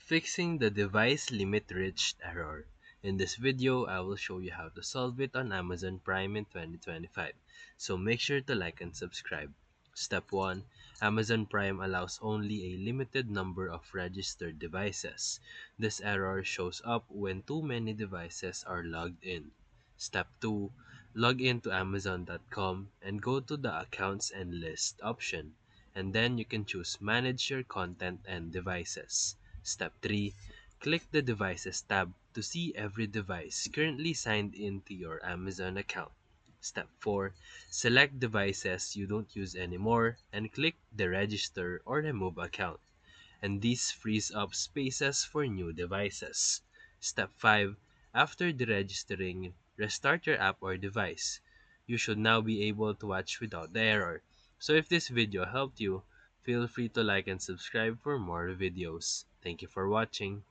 Fixing the device limit reached error. In this video, I will show you how to solve it on Amazon Prime in 2025. So make sure to like and subscribe. Step 1. Amazon Prime allows only a limited number of registered devices. This error shows up when too many devices are logged in. Step 2. Log in to Amazon.com and go to the Accounts and List option. And then you can choose Manage your content and devices. Step 3. Click the Devices tab to see every device currently signed into your Amazon account. Step 4. Select devices you don't use anymore and click the Register or Remove account. And this frees up spaces for new devices. Step 5. After deregistering, restart your app or device. You should now be able to watch without the error. So if this video helped you, feel free to like and subscribe for more videos. Thank you for watching.